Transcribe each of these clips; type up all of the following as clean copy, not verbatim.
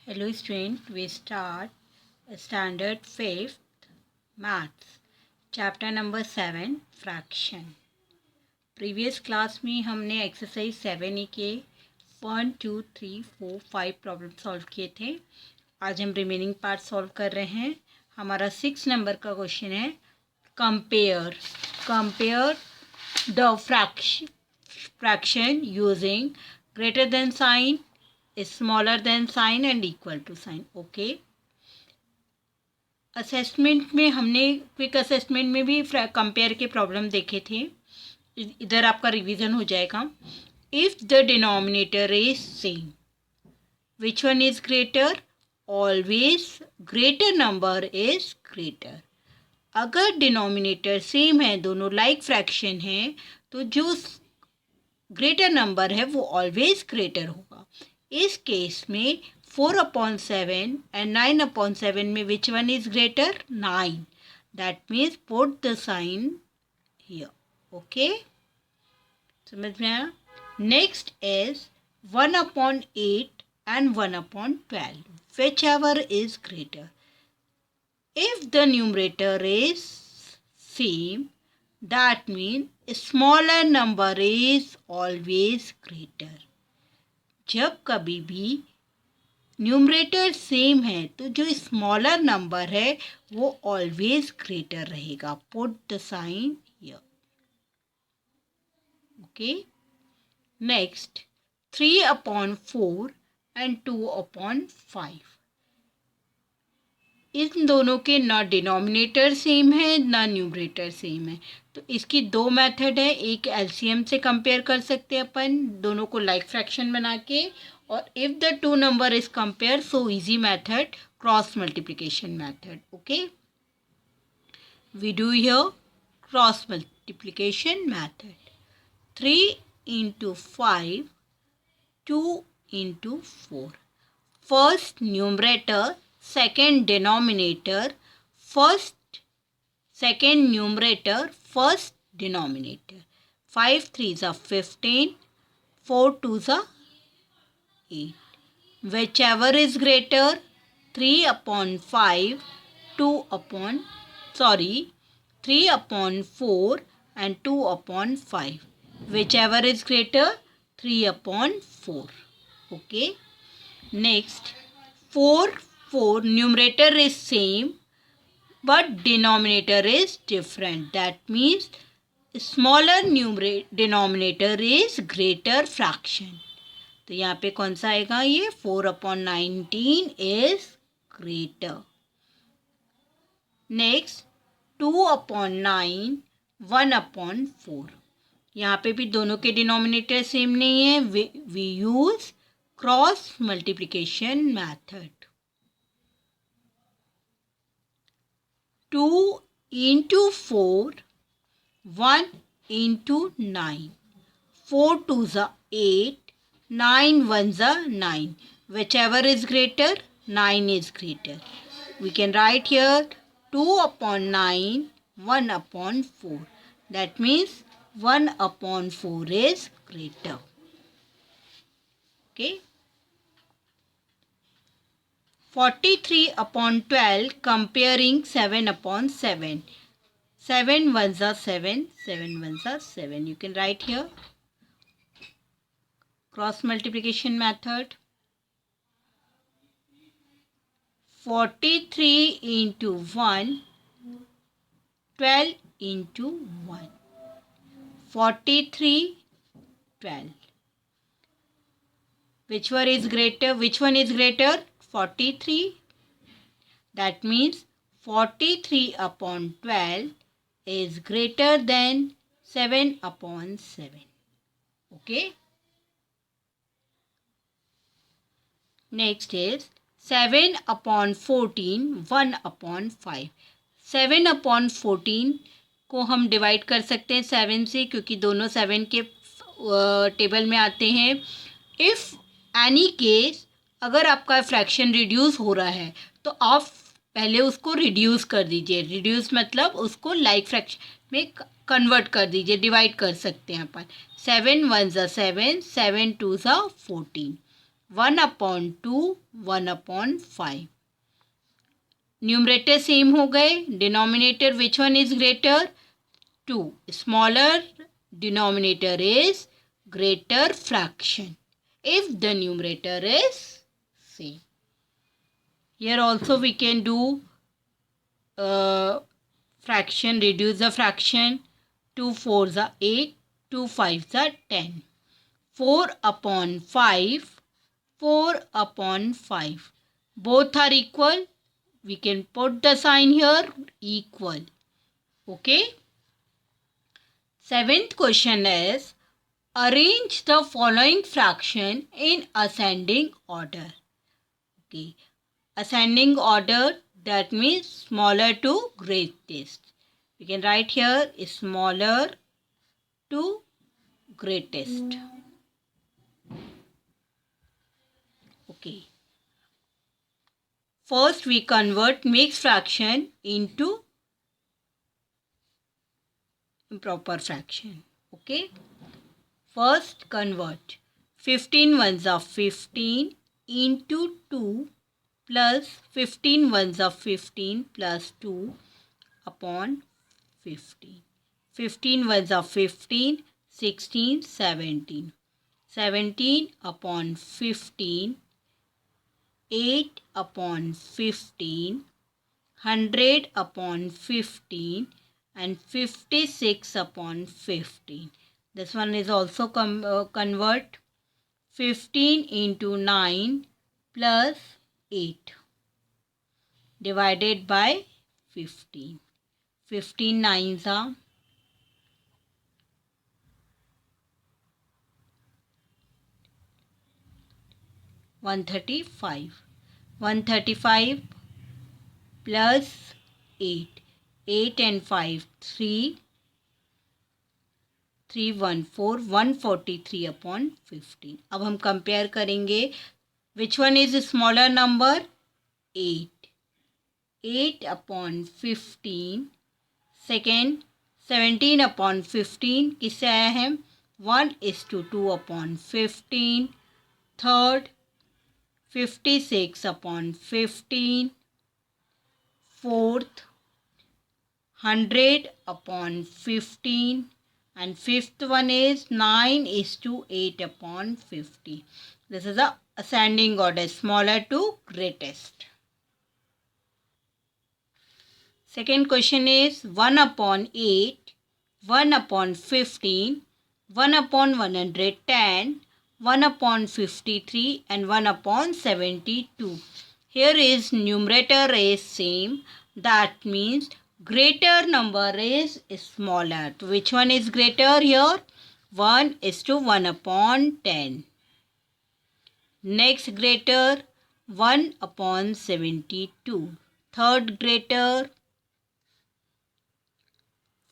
Hello student, we start standard 5th maths chapter number 7 fraction. Previous class में हमने exercise 7 के 1 2 3 4 5 problem solve किए थे. आज हम रिमेनिंग पार्ट सॉल्व कर रहे हैं. हमारा 6 नंबर का क्वेश्चन है compare the fraction using greater than sign, smaller than sign and equal to sign. Okay, assessment में हमने क्विक असेसमेंट में भी कंपेयर के प्रॉब्लम देखे थे. इधर आपका रिवीजन हो जाएगा. If the denominator is same, which one is greater? Always greater number is greater. अगर डिनोमिनेटर सेम है, दोनों लाइक फ्रैक्शन है, तो जो ग्रेटर नंबर है वो ऑलवेज ग्रेटर होगा. इस केस में 4/7 एंड 9/7 में which one is greater? 9. That means put the sign here. Okay, समझ में आया? Next is 1/8 and 1/12. Whichever is greater. If the numerator is same, that means smaller number is always greater. जब कभी भी numerator same है तो जो smaller number है वो ऑलवेज ग्रेटर रहेगा. Put the sign here. Okay, next 3/4 and 2/5. इन दोनों के ना डिनोमिनेटर सेम है ना न्यूमरेटर सेम है, तो इसकी दो मेथड है. एक एलसीएम से कंपेयर कर सकते हैं अपन दोनों को लाइक फ्रैक्शन बना के, और if the two number is compare so easy method cross multiplication method. Okay, we do here cross multiplication method. 3 into 5, 2 into 4. First numerator, second denominator, first second numerator, first denominator. 5 3s are 15, 4 2s are 8. Whichever is greater, 3/5, 3/4 and 2/5. Whichever is greater, 3/4. Okay, next 4 numerator is same but denominator is different. That means smaller denominator is greater fraction. तो यहाँ पे कौन सा आएगा? ये 4/19 is greater. Next 2/9, 1/4. यहाँ पे भी दोनों के डिनोमिनेटर सेम नहीं है. We use cross multiplication method. 2 into 4, 1 into 9. 4 2s are 8, 9 1s are 9. Whichever is greater, 9 is greater. We can write here 2/9, 1/4. That means 1/4 is greater. Okay. 43/12 comparing 7/7. 7 1s are 7, 7 1s are 7. You can write here cross multiplication method. 43 into 1, 12 into 1. 43, 12. Which one is greater? 43. That means 43/12 is greater than 7/7. Okay. Next is 7/14, 1/5. 7/14 को हम divide कर सकते हैं 7 से, क्योंकि दोनों 7 के table में आते हैं. इफ़ एनी केस अगर आपका फ्रैक्शन रिड्यूस हो रहा है तो आप पहले उसको रिड्यूस कर दीजिए. रिड्यूस मतलब उसको लाइक फ्रैक्शन में कन्वर्ट कर दीजिए, डिवाइड कर सकते हैं अपन. 7 1s are 7, 7 2s are 14. 1/2, 1/5. Numerator same हो गए. Denominator which one is greater? 2. Smaller denominator is greater fraction if the numerator is same. Here also we can do fraction, reduce the fraction. 2 4s are 8, 2 5s are 10. 4/5, 4/5. Both are equal. We can put the sign here, equal. Okay. Seventh question is, arrange the following fraction in ascending order. Okay. Ascending order, that means smaller to greatest. We can write here smaller to greatest. Okay. First we convert mixed fraction into improper fraction. Okay. First convert 15 ones of 15 into 2 plus 15 ones of 15 plus 2 upon 15. 15 ones of 15, 16, 17. 17 upon 15, 8 upon 15, 100 upon 15 and 56 upon 15. This one is also convert 15 into 9 plus 8 divided by 15. 15 nines are 135. 135 plus 8. 8 and 5, 3. 3 1 4, 143 upon 15. अब हम compare करेंगे. Which one is smaller number? 8. 8 upon 15. Second, 17 upon 15 किससे आया है? 1:2 upon 15. Third, 56 upon 15. Fourth, 100 upon 15. And fifth one is 9:8 upon 50. This is the ascending order, smaller to greatest. Second question is 1/8, 1/15, 1/110, 1/53 and 1/72. Here is numerator is same. That means greater number is smaller. So which one is greater here? 1:1/10. Next greater 1/72. Third greater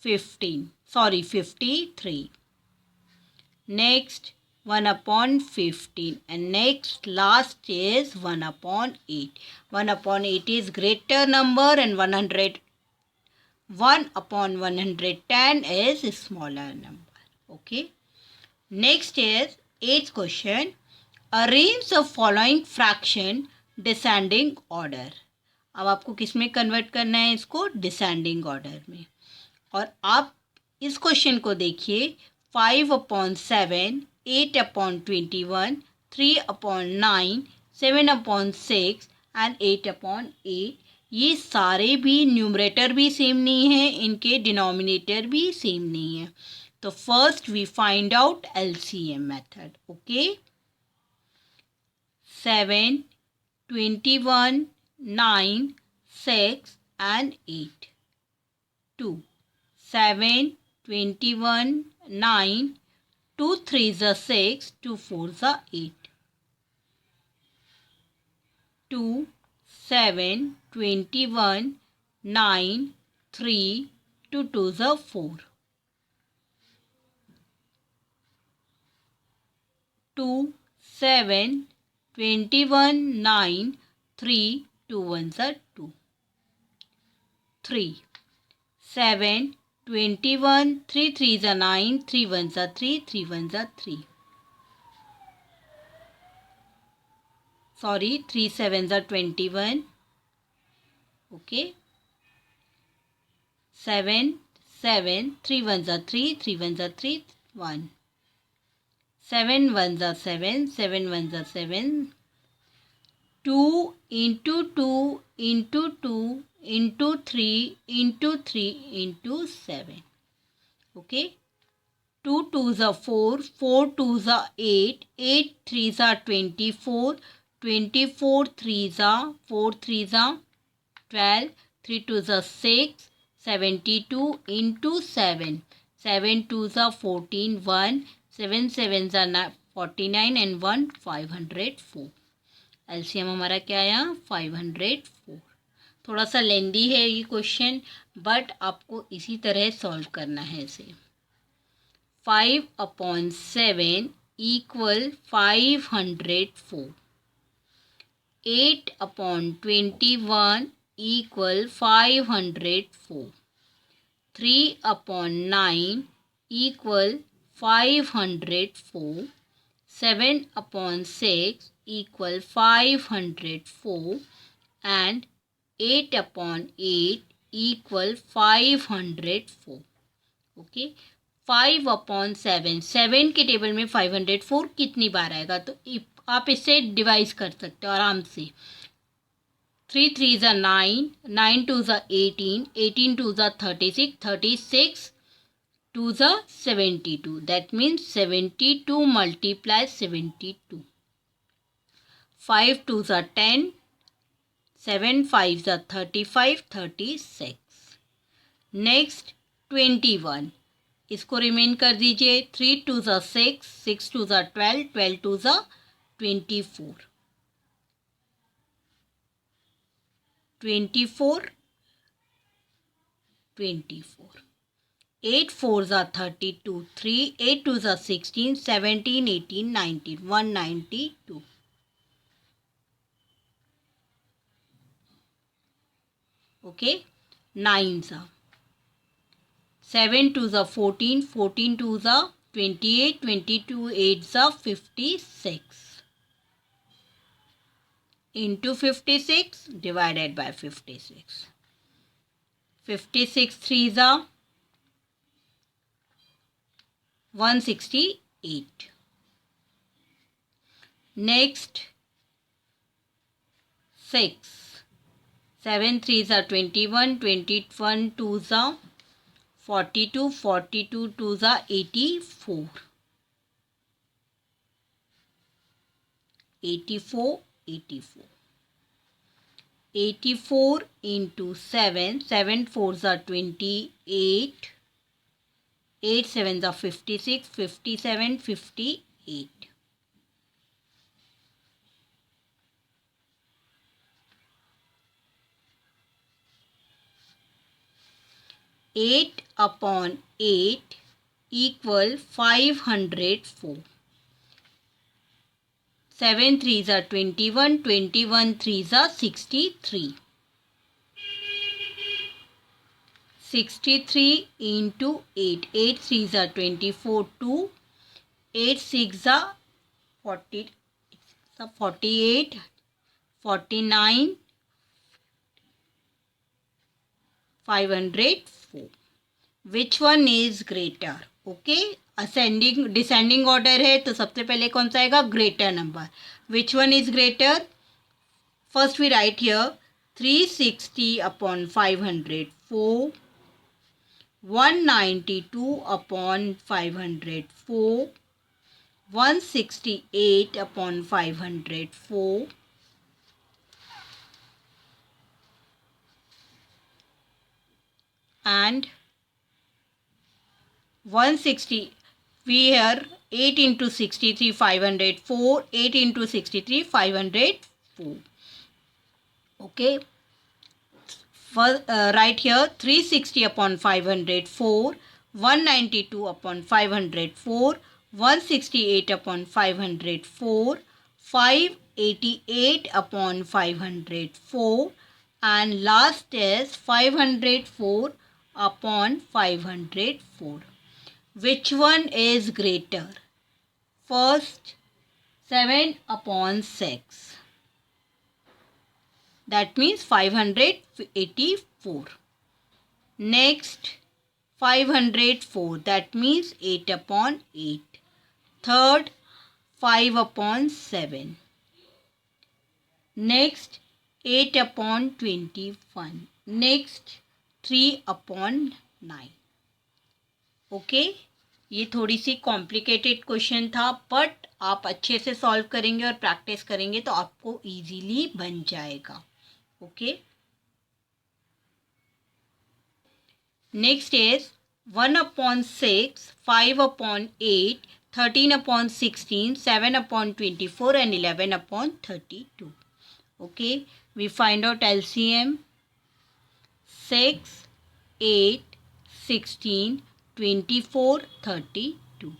53. Next 1/15 and next last is 1/8. 1/8 is greater number and 1/110 is smaller number. Okay. Next is 8th question. Arrange the following fraction descending order. अब आपको किस में convert करना है इसको? Descending order में. और आप इस क्वेश्चन को देखिए. 5/7, 8/21, 3/9, 7/6 एंड 8/8. ये सारे भी न्यूमरेटर भी सेम नहीं है, इनके डिनोमिनेटर भी सेम नहीं है. तो first we find out LCM method. Okay. 7, 21, 9, 6 and 8. 2. 7, 21, 9, 2 3s are 6, 2 4s are 8. 2, 7, 21, 9, 3, 2 2s are 4. 2, 7, 21, 9, 3, 2 1s are 2. 3, 7, 21, 3 3s are 9, 3 1s are 3, 3 1s are 3. sorry, 3 sevens are 21. Okay, 7, 7, 3 ones are 3, 3 ones are 3, 1. 7 ones are 7, 7 ones are 7. 2 into 2 into 2 into 3 into 3 into 7. Okay, 2 twos are 4, 4 twos are 8, 8 threes are 24, 24 threes are 4 threes are 12, 3 twos are 6, 72 into 7, 7 twos are 14, 1, 7 sevens are 49 and 1 504. LCM हमारा क्या आया 504. थोड़ा सा लेंदी है ये question, but आपको इसी तरह सॉल्व करना है इसे. 5/7 equal 504. 8/21 equal 504. 3/9 equal 504. 7/6 equal 504 and 8/8 equal 504. Okay, 5/7, 7 के टेबल में 504 कितनी बार आएगा, तो आप इससे डिवाइड कर सकते हो आराम से. 3 3s are 9, 9 2s are 18, 18 2s are 36, 36 2s are 72. That means 72 multiplies 72. 5 2s are 10, 7 5s are 35, 36. Next 21. इसको रिमेन कर दीजिए. 3 2s are 6, 6 2s are 12, 12 2s are 24. 24, 24. 8 4s are 32, 3, 8 2s are 16, 17, 18, 19, 192. Okay, 9s are 7 2s are 14, 14 2s are 28, 22 8s are 56. Into 56 divided by 56. 56 3s are 168. Next 6. 7 3s are 21, 21 2s are 42, 42 2s are 84. 84, 84. 84 into 7, 7 4s are 28, 8 7s are 56, 57, 58. 8/8 equal 504. 7 3s are 21, 21 3s are 63. 63 into 8, 8 3s are 24, 2, 8 6 are 40, 48, 49, 504. Which one is greater? Okay, ascending descending order है तो सबसे पहले कौन सा आएगा, greater number. Which one is greater? First we write here 360/504, 192/504, 168/504, and 160. We here 8 into 63 504, 8 into 63 504. Okay, right here 360/504, 192/504, 168/504, 588/504, and last is 504/504. Which one is greater? First 7/6. That means 584. Next 504, that means 8 upon 8. Third 5 upon 7. Next 8 upon 21. Next 3 upon 9. Okay ये थोड़ी सी complicated question था, but आप अच्छे से solve करेंगे और practice करेंगे तो आपको इजीली बन जाएगा. Okay next is 1 upon 6, 5 upon 8, 13 upon 16, 7 upon 24 and 11 upon 32. Okay, we find out LCM. 6, 8, 16, 24, 32.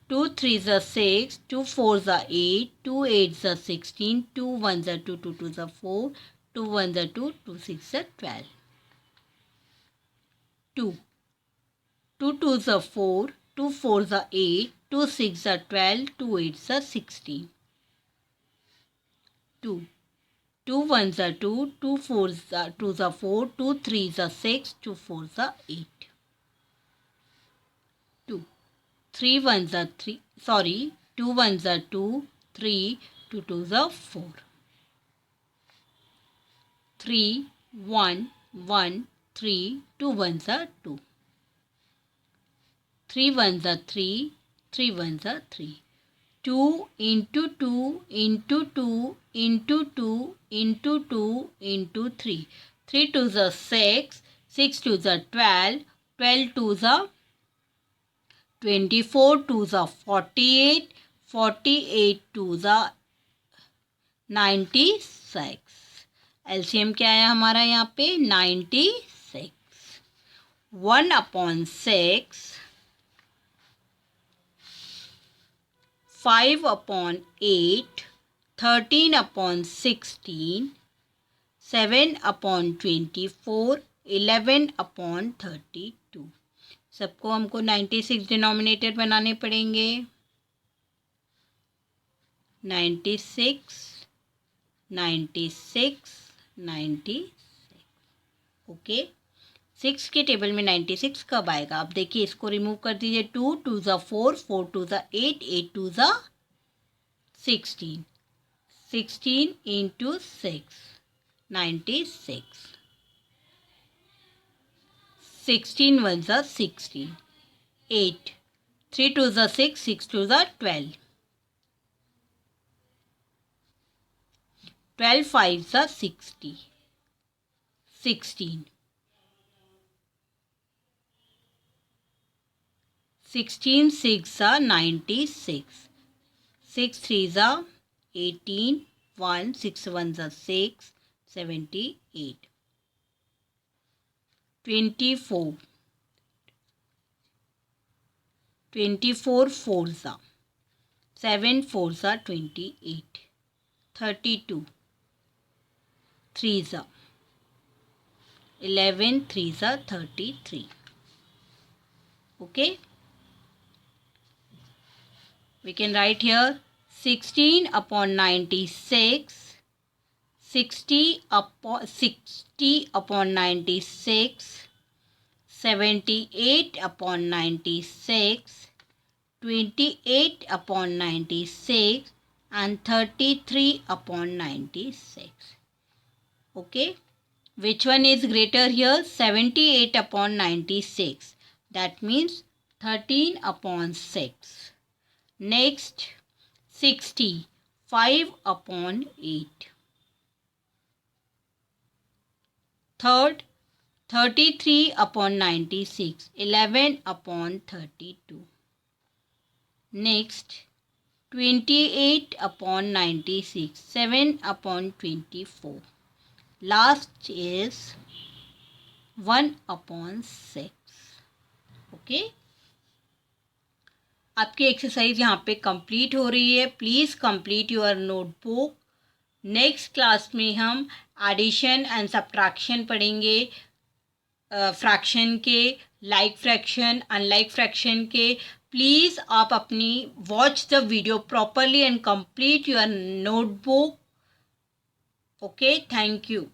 2 3s are 6, 2 4s are 8, 2 8s are 16, 2 1s are 2, 2 2s are 4, 2 1s are 2, 2 6s are 12. 2 2 2s are 4, 2 4s are 8, 2 6s are 12, 2 8s are 16. 2 2 1s are 2, 2 4s are 2s are 4, 2 3s are 6, 2 4s are 8. 2 3 1s are 3, sorry, 2 1s are 2, 3, 2 2s are 4. 3 1 1 3, 2 1s are 2. 3 1s are 3, 3 1s are 3. 2 into 2 into 2 into 2 into 2 into 3. 3 2s are 6, 6 2s are 12, 12 2s are 24, 2s are 48, 48 2s are 96. LCM क्या है हमारा यहाँ पे 96. 1 upon 6, 5 upon 8, 13 upon 16, 7 upon 24, 11 upon 32. सबको हमको 96 denominator बनाने पड़ेंगे. 96, 96, 96. Okay 6 के टेबल में 96 कब आएगा? अब देखिए इसको रिमूव कर दीजिए. 2 2s are 4, 4 2s are 8, 8 2s are 16. 16 into 6, 96. 16 1s are 16. 8 3 2s are 6, 6 2s are 12. 12 5s are 60. 16. 16 6 are 96. 6 3s are 18. 1 6 1s are 6. 78. 24. 24 4s are 7 4s are 28. 32. 3s are 11 3s are 33. Okay, we can write here 16 upon 96, 60 upon 96, 78 upon 96, 28 upon 96 and 33 upon 96. Okay, which one is greater here? 78 upon 96. That means 13 upon 6. Next 60, 5 upon 8. Third 33 upon 96, 11 upon 32. Next 28 upon 96, 7 upon 24. Last is 1 upon 6. Okay आपकी exercise यहाँ पे complete हो रही है. Please complete your notebook. Next class में हम addition and subtraction पढ़ेंगे. Fraction के, लाइक फ्रैक्शन, अनलाइक फ्रैक्शन के. प्लीज़ आप अपनी watch the video properly and complete your notebook. Okay, thank you.